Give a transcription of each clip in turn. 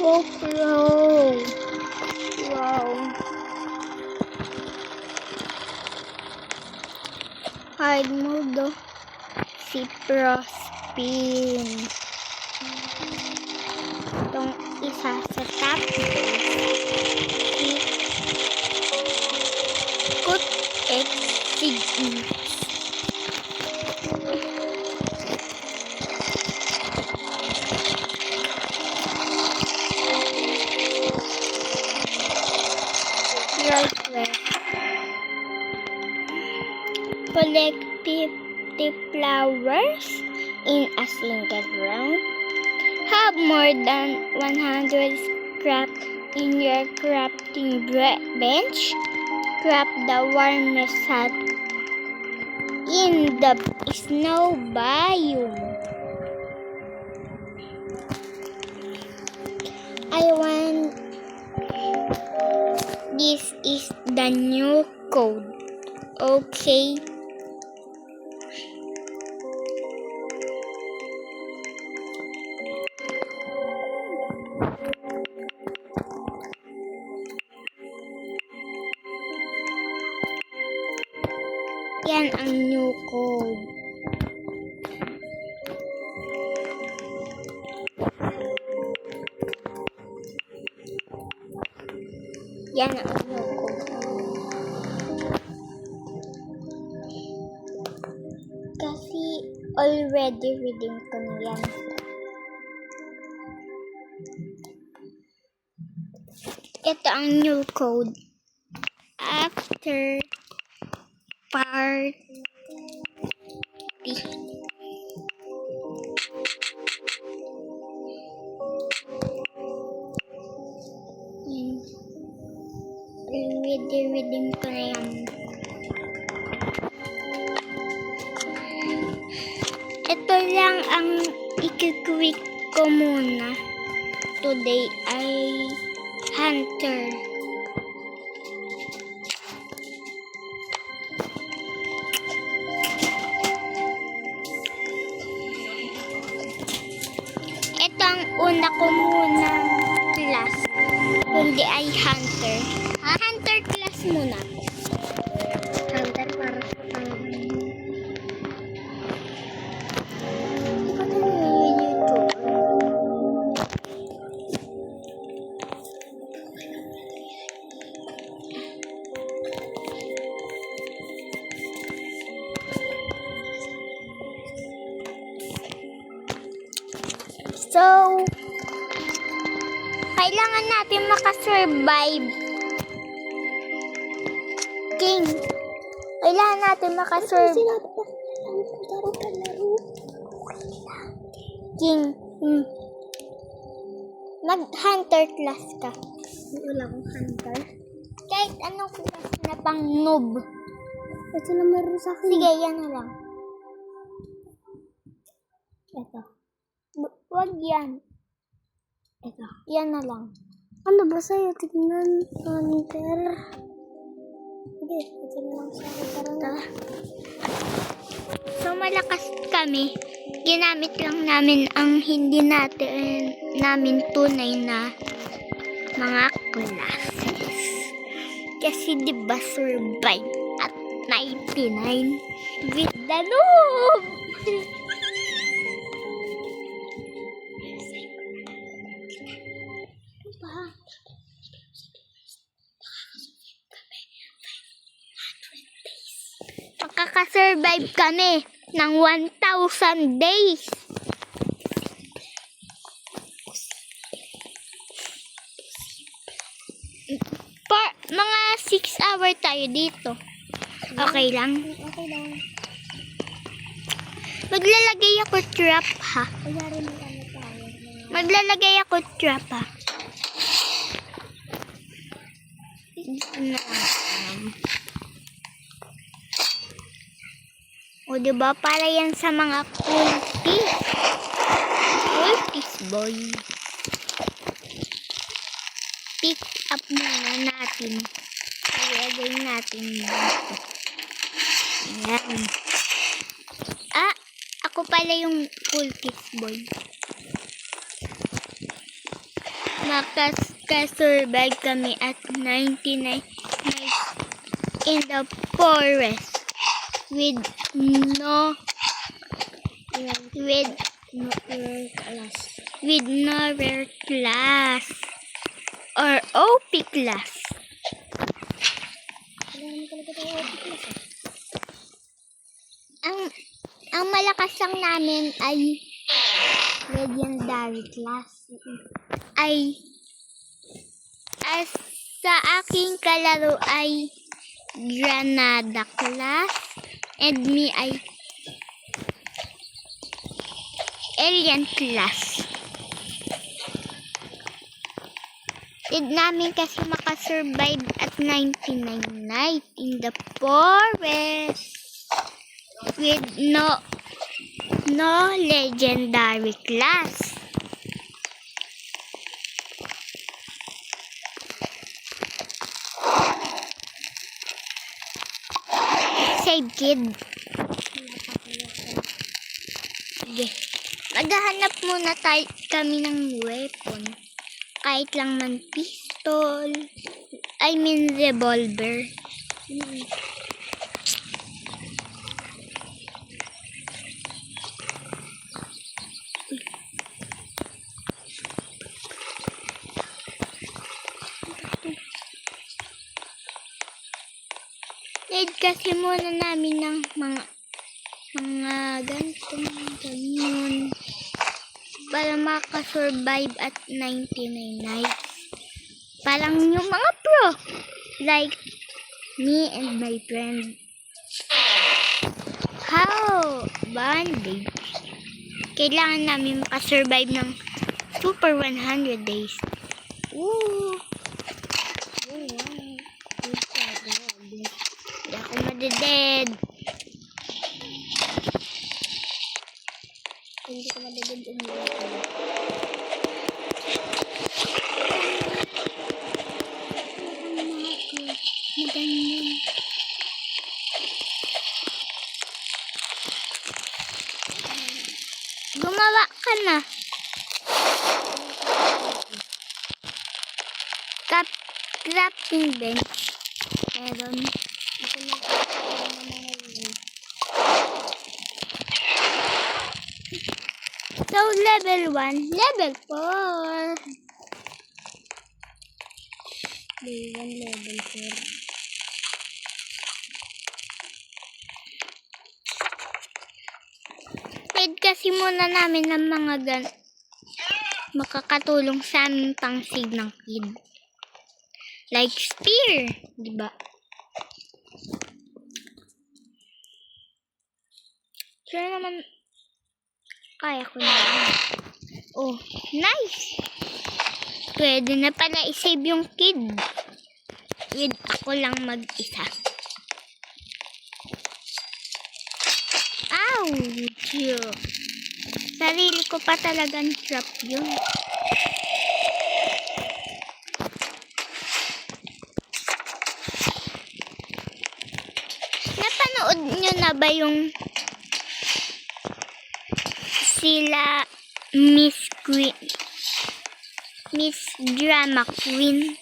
Oh, pro. Wow. Hard mode, oh. Si Pro Spin. Itong isa sa top si Cook X Sigma. Collect 50 flowers in a single round. Have more than 100 scrap in your crafting bench. Craft the warmest hut in the snow biome. I want this is the new code. Okay. Yan ang new code. Yan ang new code. Kasi already reading ko na yan. Ito ang new code. After party. Reading ko na yan. Ito lang ang i-quick ko muna. Today ay Hunter. Ito ang una ko munang class. Kundi ay Hunter. Hunter class muna. Hunter para sa So, kailangan natin makasurvive. King, kailangan natin makasurvive. King, mag-hunter class ka. Wala akong hunter. Kahit anong class na pang noob. Ito na meron sa akin. Sige, yan na lang. Ito. Wag yan. Ito. Yan na lang. Ano ba sa'yo? Tignan. Hunter. Sige. Ito na lang sa'yo. Tara. So, malakas kami. Ginamit lang namin ang hindi namin tunay na mga classes. Kasi diba survive at 99 with the noob? Makakasurvive kami ng 1,000 days. For mga 6 hours tayo dito. Okay lang? Okay lang. Maglalagay ako trap ha. Maglalagay ako trap ha. O diba para yan sa mga cultis. Cultis boy. Pick up muna natin. Ilagay natin dito. Ayan. Ah, ako pala yung cultis boy. Nakasurvive kami at 99 nights in the forest with no rare class or OP class. Ang malakas lang namin ay legendary class. Ay as sa aking kalaro ay Granada class and me ay Alien class. Need namin kasi makasurvive at 99 nights in the forest with no legendary class. Save kid. Sige. Maghahanap muna kami ng weapon. Kahit lang man pistol. I mean revolver. Need kasi muna namin ng mga ganun para makasurvive at 99 nights. Parang yung mga pro like me and my friend. How? Bandage. Kailangan namin makasurvive ng super 100 days. Ooh. Hindi ako madeded. Hindi ko madeded gumawa ka na. Crafting bench. Meron. So, level 1, level 4. Level 4. Need kasi muna namin ng mga makakatulong sa aming pangsig ng kid. Like spear, diba? Sure naman, kaya ko na. Oh, nice! Pwede na pala i-save yung kid. With ako lang mag-isa. Ouch! Sarili ko pa talagang trap yun. Napanood nyo na ba yung sila Miss Drama Queen?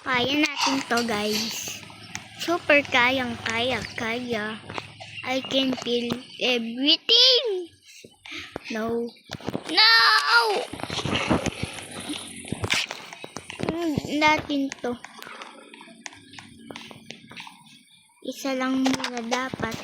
Kaya natin to, guys. Super kaya. I can feel everything. No. Natin to. Isa lang muna dapat.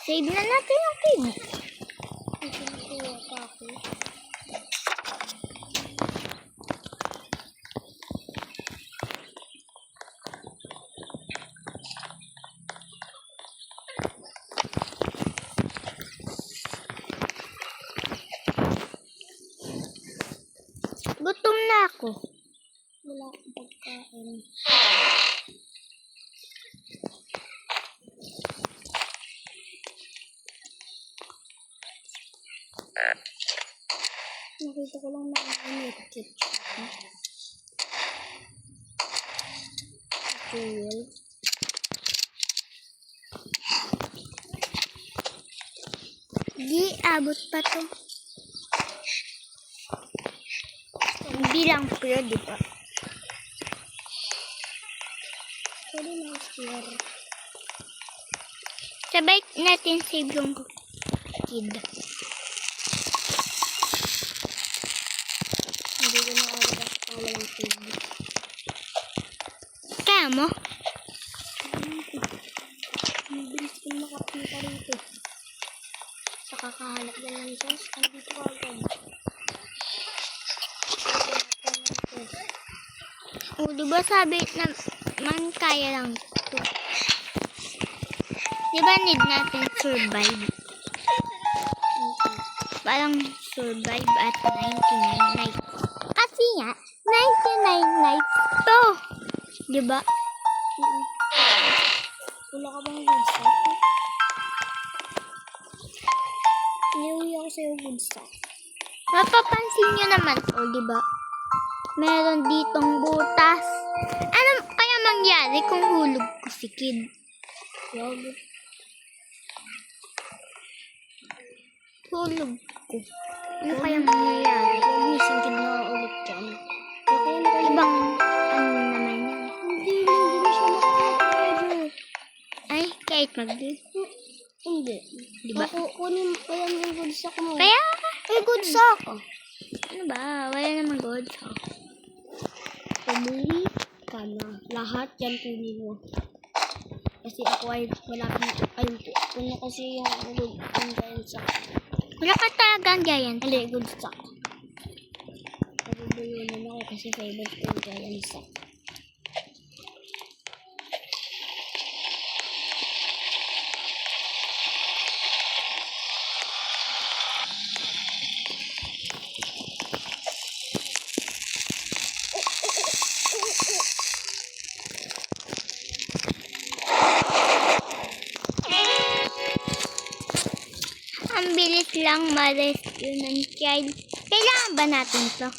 Save na natin yung kid. Gutom na ako. Wala akong pagkain. Nakita ko lang na medkit. Jewel. Di, abot pa to. Hindi lang pure, di ba? Pwede na pure. Sabay natin save yung kid. Hindi ko na agad pala yung save. Kaya mo? Mabilis ko makapunta rito. Sa kakahanap na lang ito. Andito ka agad. O, diba sabi naman kaya lang ito? Diba need natin survive? Parang survive at 99 nights. Kasi nga, 99 nights to. Diba? Wala ka bang good stuff? Iuwi ako sa'yo good stuff. Mapapansin nyo naman to, diba? Meron ditong butas. Ano kaya mangyari kung hulog ko si Kid? Wag. Hulog ko. Ano kaya mangyayari? Missing Kid na ulit dyan. Ibang ano naman yan. Hindi siya makakaya. Ay, kahit mag-do. Hindi. Diba? Kunin ko yan yung good stock mo. Kaya? Ay, good stock. Ano ba? Wala namang good stock. Pumuli ka na. Lahat yan kunin mo. Kasi ako ay malapit. Ayun po. Kunin kasi yung good stock. Wala ka talagang giant. Ali, good stock. Nabubuyo naman ako kasi favorite ko yung giant stock. Ang bilis lang ma-rescue ng child. Kailangan ba natin to?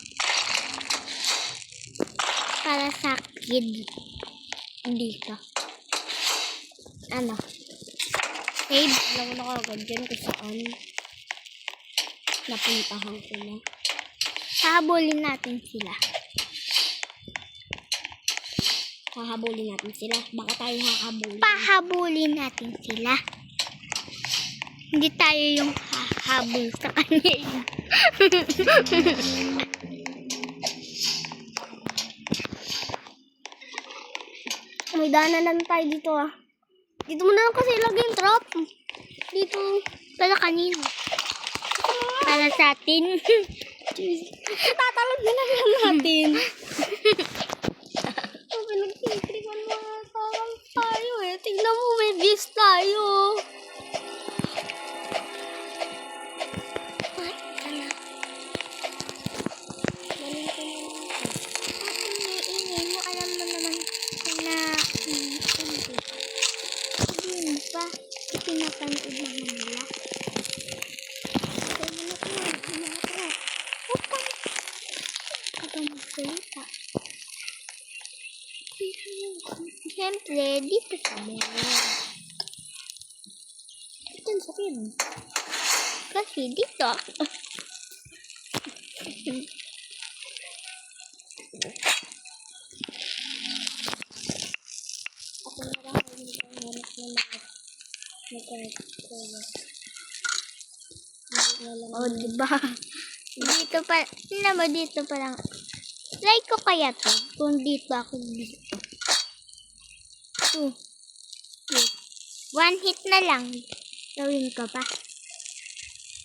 Para sa kid. Hindi to. Ano? Save. Alam mo na kagad dyan kung saan. Napuntahan ko na. Hahabulin natin sila. Hahabulin natin sila. Baka tayo hahabulin. Pahabulin natin sila. Hindi tayo yung hahabol sa kanila. May daanan lang tayo dito ah. Dito mo na lang kasi ilagay yung trap. Dito. Para kanino? Para sa atin. Tatalog na lang natin. Pinagtitripan mo na parang tayo eh. Tignan mo, may views tayo. Pinapanood na nila. Kapag magsalita. Siyempre, dito sa mga. Ito sa akin. Kasi dito. Ako na lang ang hanap na mga oh, diba? Dito pa, tingnan mo dito pa lang. Try ko kaya to, kung dito ako dito. 2. 1 hit na lang. Gawin ko pa.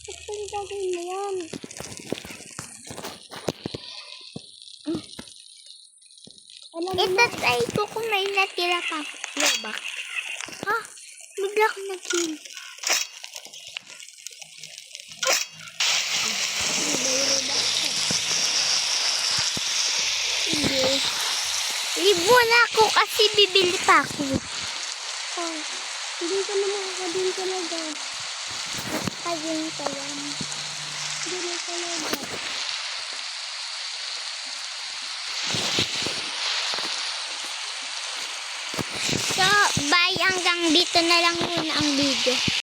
Bakit gagawin mo yan? Ito try ko kung may natira pa. Diba? Ha? Bigla ko nag-kill. Hindi. Libo na ako kasi bibili pa ako. Oh, hindi ka naman makakadin talaga. Kadin ka yan. So, bye, hanggang dito na lang muna ang video.